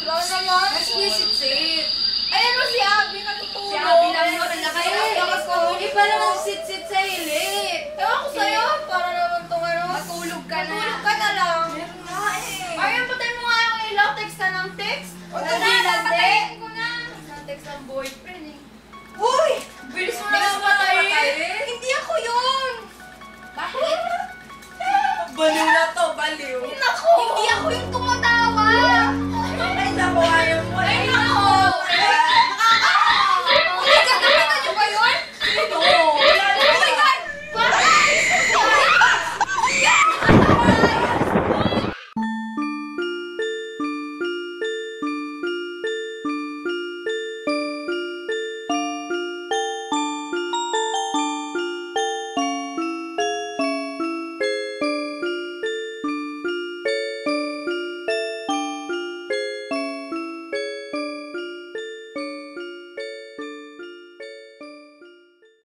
Wala naman. Nagsisit-sit. Ayan mo si Abby, natutulog. Si Abby lang mo, hindi pa naman sit-sit sa hilit. Ewan ko sa'yo, para naman itong ano. Matulog ka na. Matulog ka na lang. Meron na eh. Ayan, patay mo nga yung ilaw, text ka ng text. O, Ito hindi na, na, papatayin ko na. Nag-text ang boyfriend eh. Uy! Bilis mo na lang patayin.